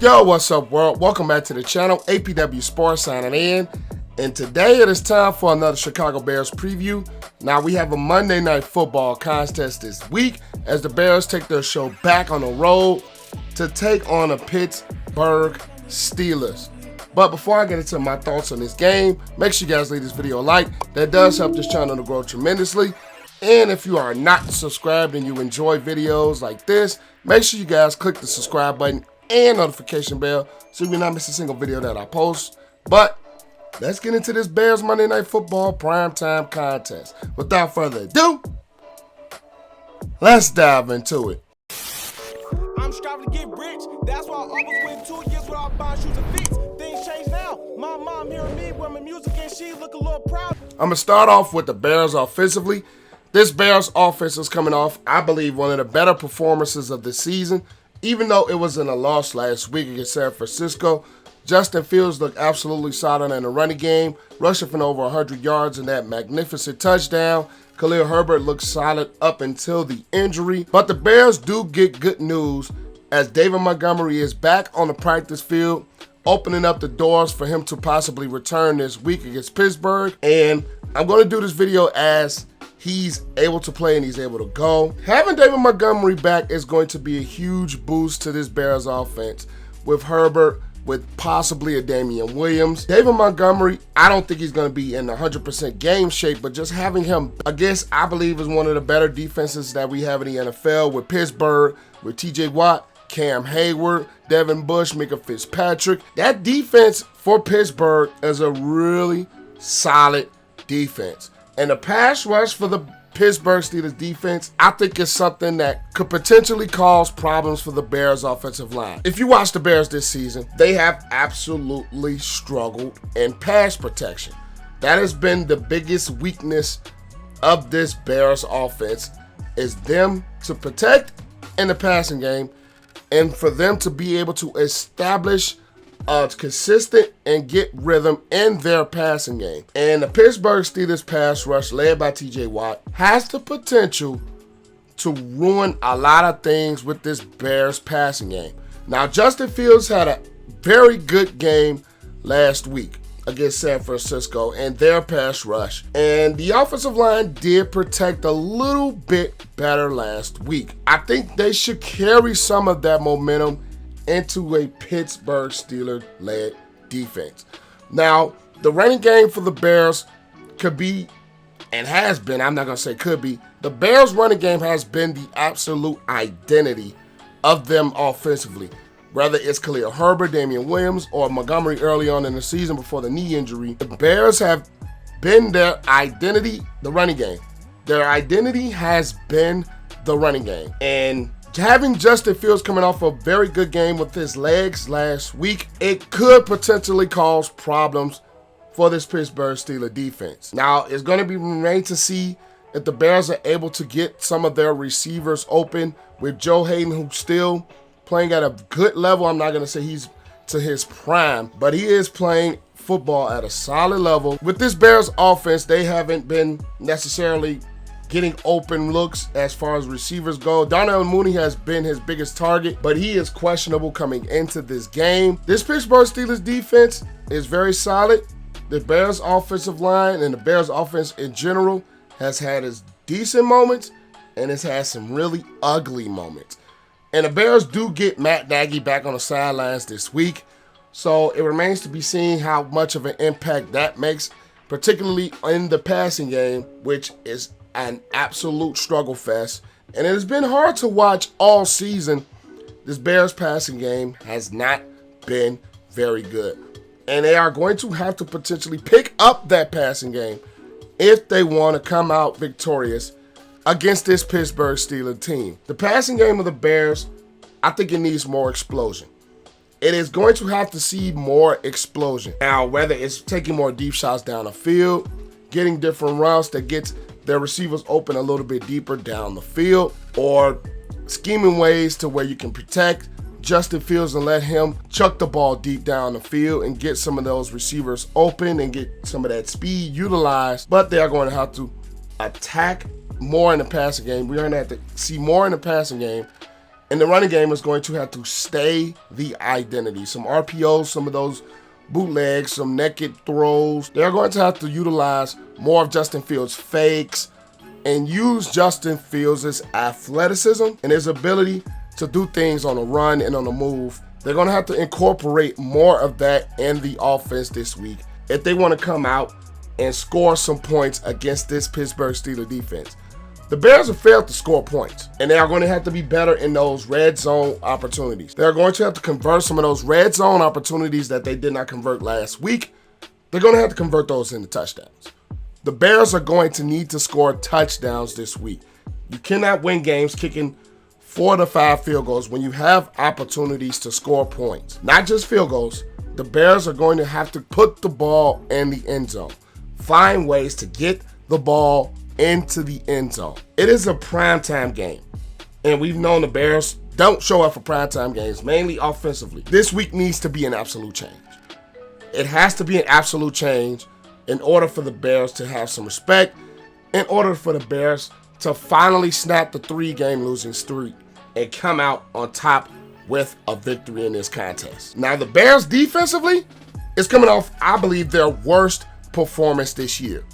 Yo, what's up, world? Welcome back to the channel. APW Sports signing in. And today it is time for another Chicago Bears preview. Now we have a Monday Night Football contest this week as the Bears take their show back on the road to take on the Pittsburgh Steelers. But before I get into my thoughts on this game, make sure you guys leave this video a like. That does help this channel to grow tremendously. And if you are not subscribed and you enjoy videos like this, make sure you guys click the subscribe button and notification bell so you'll not miss a single video that I post. But let's get into this Bears Monday Night Football primetime contest. Without further ado, let's dive into it. I'm striving to get rich. That's why I always went 2 years without buying shoes and fits. Things change now. My mom hearing me with my music and she look a little proud. I'm going to start off with the Bears offensively. This Bears offense is coming off, I believe, one of the better performances of the season. Even though it was in a loss last week against San Francisco, Justin Fields looked absolutely solid in the running game, rushing for over 100 yards in that magnificent touchdown. Khalil Herbert looked solid up until the injury. But the Bears do get good news as David Montgomery is back on the practice field, opening up the doors for him to possibly return this week against Pittsburgh. And I'm going to do this video as he's able to play and he's able to go. Having David Montgomery back is going to be a huge boost to this Bears offense with Herbert, with possibly a Damian Williams. David Montgomery, I don't think he's going to be in 100% game shape, but just having him against, I believe, is one of the better defenses that we have in the NFL with Pittsburgh, with TJ Watt, Cam Hayward, Devin Bush, Micah Fitzpatrick. That defense for Pittsburgh is a really solid defense. And the pass rush for the Pittsburgh Steelers defense, I think is something that could potentially cause problems for the Bears offensive line. If you watch the Bears this season, they have absolutely struggled in pass protection. That has been the biggest weakness of this Bears offense, is them to protect in the passing game and for them to be able to establish a consistent and get rhythm in their passing game. And the Pittsburgh Steelers pass rush led by TJ Watt has the potential to ruin a lot of things with this Bears passing game. Now, Justin Fields had a very good game last week against San Francisco and their pass rush. And the offensive line did protect a little bit better last week. I think they should carry some of that momentum into a Pittsburgh Steelers-led defense. Now, the running game for the Bears could be, and has been, I'm not going to say could be, the Bears running game has been the absolute identity of them offensively. Whether it's Khalil Herbert, Damian Williams, or Montgomery early on in the season before the knee injury, the Bears have been their identity, the running game. Their identity has been the running game. And having Justin Fields coming off a very good game with his legs last week, it could potentially cause problems for this Pittsburgh Steelers defense. Now, it's going to be remain to see if the Bears are able to get some of their receivers open with Joe Hayden, who's still playing at a good level. I'm not going to say he's to his prime, but he is playing football at a solid level. With this Bears offense, they haven't been necessarily getting open looks as far as receivers go. Darnell Mooney has been his biggest target, but he is questionable coming into this game. This Pittsburgh Steelers defense is very solid. The Bears offensive line and the Bears offense in general has had its decent moments and it's had some really ugly moments. And the Bears do get Matt Nagy back on the sidelines this week, so it remains to be seen how much of an impact that makes, particularly in the passing game, which is an absolute struggle fest. And it has been hard to watch all season. This Bears passing game has not been very good. And they are going to have to potentially pick up that passing game if they want to come out victorious against this Pittsburgh Steelers team. The passing game of the Bears, I think it needs more explosion. It is going to have to see more explosion. Now, whether it's taking more deep shots down the field, getting different routes that gets their receivers open a little bit deeper down the field, or scheming ways to where you can protect Justin Fields and let him chuck the ball deep down the field and get some of those receivers open and get some of that speed utilized. But they are going to have to attack more in the passing game. We're going to have to see more in the passing game And the running game is going to have to stay the identity. Some RPOs, some of those bootlegs, some naked throws. They're going to have to utilize more of Justin Fields' fakes and use Justin Fields' athleticism and his ability to do things on the run and on the move. They're going to have to incorporate more of that in the offense this week if they want to come out and score some points against this Pittsburgh Steelers defense. The Bears have failed to score points, and they are going to have to be better in those red zone opportunities. They're going to have to convert some of those red zone opportunities that they did not convert last week. They're going to have to convert those into touchdowns. The Bears are going to need to score touchdowns this week. You cannot win games kicking 4 to 5 field goals when you have opportunities to score points. Not just field goals. The Bears are going to have to put the ball in the end zone. Find ways to get the ball into the end zone. It is a primetime game, and we've known the Bears don't show up for primetime games, mainly offensively. This week needs to be an absolute change. It has to be an absolute change in order for the Bears to have some respect, in order for the Bears to finally snap the 3-game losing streak and come out on top with a victory in this contest. Now, the Bears defensively is coming off, I believe, their worst performance this year.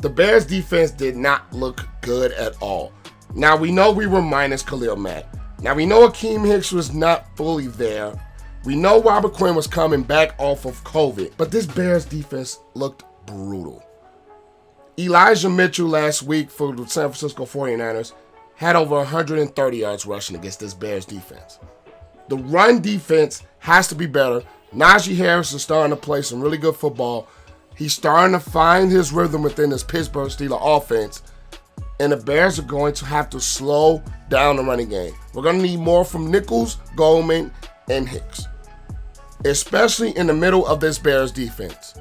The Bears defense did not look good at all. Now, we know we were minus Khalil Mack. Now, we know Akeem Hicks was not fully there. We know Robert Quinn was coming back off of COVID. But this Bears defense looked brutal. Elijah Mitchell last week for the San Francisco 49ers had over 130 yards rushing against this Bears defense. The run defense has to be better. Nagy Harris is starting to play some really good football. He's starting to find his rhythm within this Pittsburgh Steelers offense. And the Bears are going to have to slow down the running game. We're going to need more from Nichols, Goldman, and Hicks, especially in the middle of this Bears defense.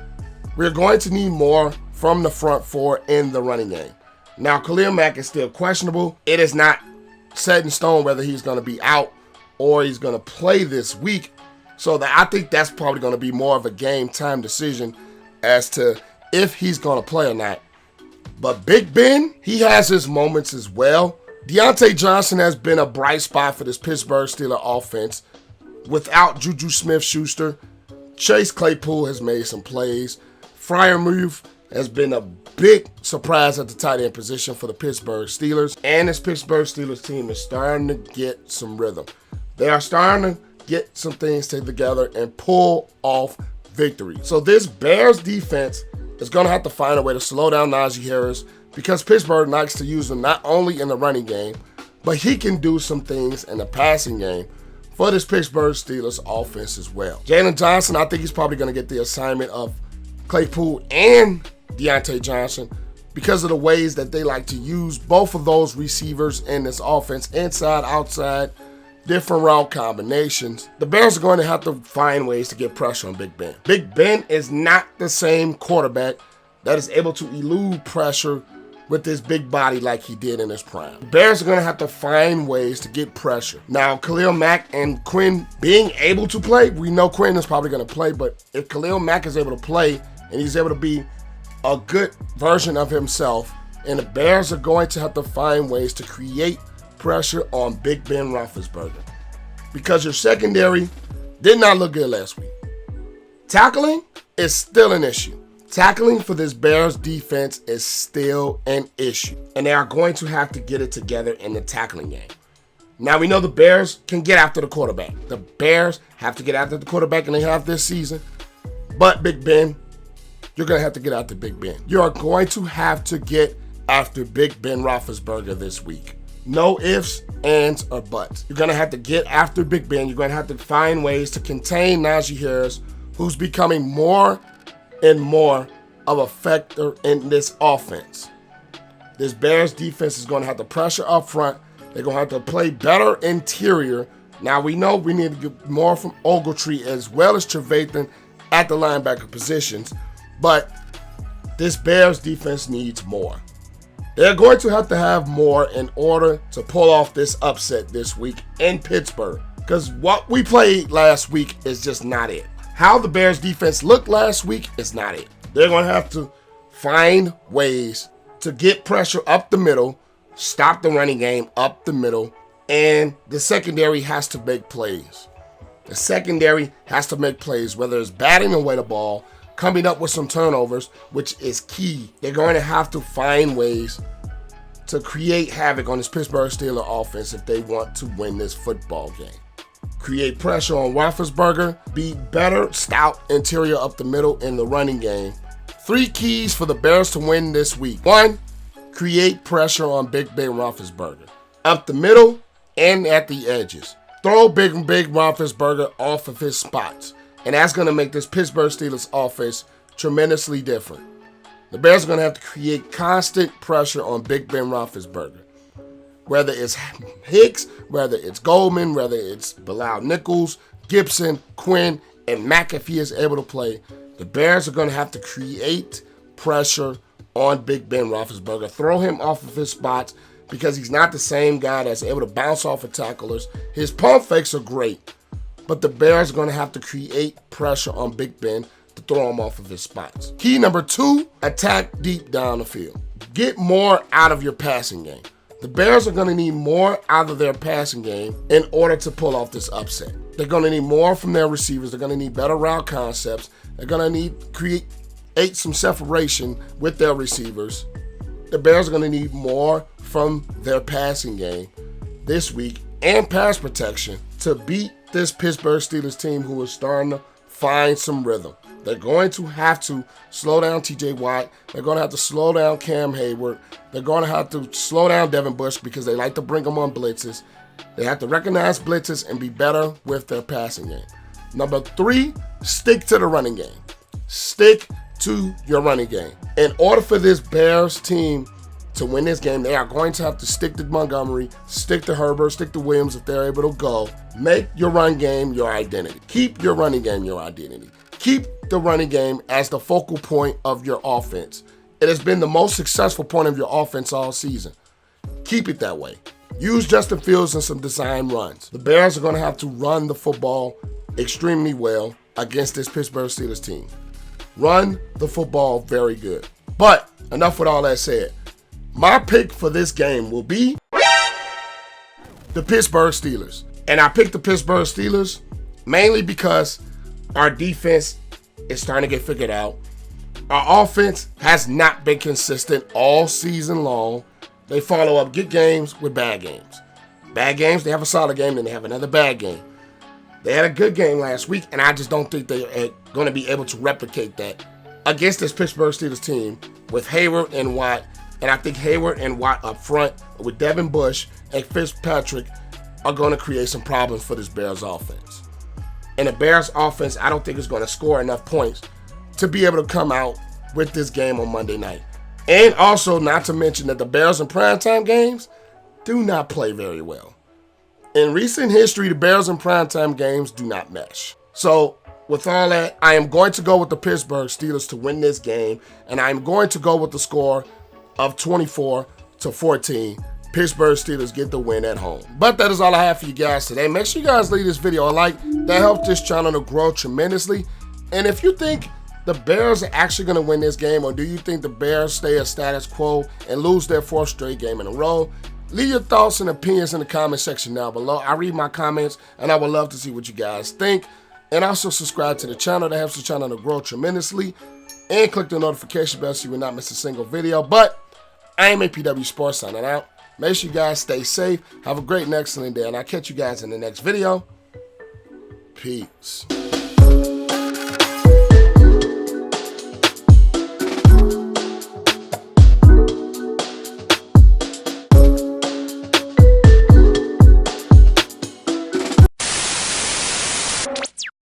We're going to need more from the front four in the running game. Now, Khalil Mack is still questionable. It is not set in stone whether he's going to be out or he's going to play this week. So I think that's probably going to be more of a game time decision as to if he's going to play or not. But Big Ben, he has his moments as well. Deontay Johnson has been a bright spot for this Pittsburgh Steelers offense. Without Juju Smith-Schuster, Chase Claypool has made some plays. Freiermuth has been a big surprise at the tight end position for the Pittsburgh Steelers. And this Pittsburgh Steelers team is starting to get some rhythm. They are starting to get some things together and pull off victory. So this Bears defense is going to have to find a way to slow down Najee Harris because Pittsburgh likes to use him not only in the running game, but he can do some things in the passing game for this Pittsburgh Steelers offense as well. Jalen Johnson, I think he's probably going to get the assignment of Claypool and Deontay Johnson because of the ways that they like to use both of those receivers in this offense, inside, outside, different route combinations. The Bears are going to have to find ways to get pressure on Big Ben. Big Ben is not the same quarterback that is able to elude pressure with his big body like he did in his prime. The Bears are going to have to find ways to get pressure. Now, Khalil Mack and Quinn being able to play, we know Quinn is probably going to play, but if Khalil Mack is able to play and he's able to be a good version of himself, and the Bears are going to have to find ways to create pressure on Big Ben Roethlisberger because your secondary did not look good last week. Tackling is still an issue. Tackling for this Bears defense is still an issue, and they are going to have to get it together in the tackling game. Now, we know the Bears can get after the quarterback. The Bears have to get after the quarterback, and they have this season. But Big Ben, you're going to have to get after Big Ben. You are going to have to get after Big Ben Roethlisberger this week. No ifs, ands, or buts. You're going to have to get after Big Ben. You're going to have to find ways to contain Najee Harris, who's becoming more and more of a factor in this offense. This Bears defense is going to have to pressure up front. They're going to have to play better interior. Now, we know we need to get more from Ogletree as well as Trevathan at the linebacker positions, but this Bears defense needs more. They're going to have more in order to pull off this upset this week in Pittsburgh, because what we played last week is just not it. How the Bears defense looked last week is not it. They're going to have to find ways to get pressure up the middle, stop the running game up the middle, And the secondary has to make plays. The secondary has to make plays, whether it's batting away the ball, coming up with some turnovers, which is key. They're going to have to find ways to create havoc on this Pittsburgh Steelers offense if they want to win this football game. Create pressure on Roethlisberger, be better, stout interior up the middle in the running game. 3 keys for the Bears to win this week. 1, create pressure on Big Ben Roethlisberger. Up the middle and at the edges. Throw big Roethlisberger off of his spots. And that's going to make this Pittsburgh Steelers offense tremendously different. The Bears are going to have to create constant pressure on Big Ben Roethlisberger. Whether it's Hicks, whether it's Goldman, whether it's Bilal Nichols, Gibson, Quinn, and Mack if he is able to play, the Bears are going to have to create pressure on Big Ben Roethlisberger. Throw him off of his spots because he's not the same guy that's able to bounce off of tacklers. His pump fakes are great, but the Bears are going to have to create pressure on Big Ben to throw him off of his spots. Key number 2, attack deep down the field. Get more out of your passing game. The Bears are going to need more out of their passing game in order to pull off this upset. They're going to need more from their receivers. They're going to need better route concepts. They're going to need to create some separation with their receivers. The Bears are going to need more from their passing game this week and pass protection to beat this Pittsburgh Steelers team who is starting to find some rhythm. They're going to have to slow down TJ Watt. They're going to have to slow down Cam Hayward. They're going to have to slow down Devin Bush because they like to bring them on blitzes. They have to recognize blitzes and be better with their passing game. Number 3, stick to the running game. Stick to your running game. In order for this Bears team to win this game, they are going to have to stick to Montgomery, stick to Herbert, stick to Williams if they're able to go. Make your run game your identity. Keep your running game your identity. Keep the running game as the focal point of your offense. It has been the most successful point of your offense all season. Keep it that way. Use Justin Fields in some design runs. The Bears are going to have to run the football extremely well against this Pittsburgh Steelers team. Run the football very good. But enough with all that said. My pick for this game will be the Pittsburgh Steelers. And I picked the Pittsburgh Steelers mainly because our defense is starting to get figured out. Our offense has not been consistent all season long. They follow up good games with bad games. Bad games, they have a solid game, then they have another bad game. They had a good game last week, and I just don't think they're going to be able to replicate that against this Pittsburgh Steelers team with Hayward and Watt. And I think Hayward and Watt up front with Devin Bush and Fitzpatrick are going to create some problems for this Bears offense. And the Bears offense, I don't think is going to score enough points to be able to come out with this game on Monday night. And also, not to mention that the Bears in primetime games do not play very well. In recent history, the Bears in primetime games do not mesh. So, with all that, I am going to go with the Pittsburgh Steelers to win this game, and I'm going to go with the score of 24-14. Pittsburgh Steelers get the win at home. But that is all I have for you guys today. Make sure you guys leave this video a like. That helps this channel to grow tremendously. And if you think the Bears are actually going to win this game, or do you think the Bears stay a status quo and lose their 4th straight game in a row? Leave your thoughts and opinions in the comment section down below. I read my comments, and I would love to see what you guys think. And also subscribe to the channel. That helps the channel to grow tremendously. And click the notification bell so you will not miss a single video. But I am APWSPORTS signing out. Make sure you guys stay safe. Have a great and excellent day. And I'll catch you guys in the next video. Peace.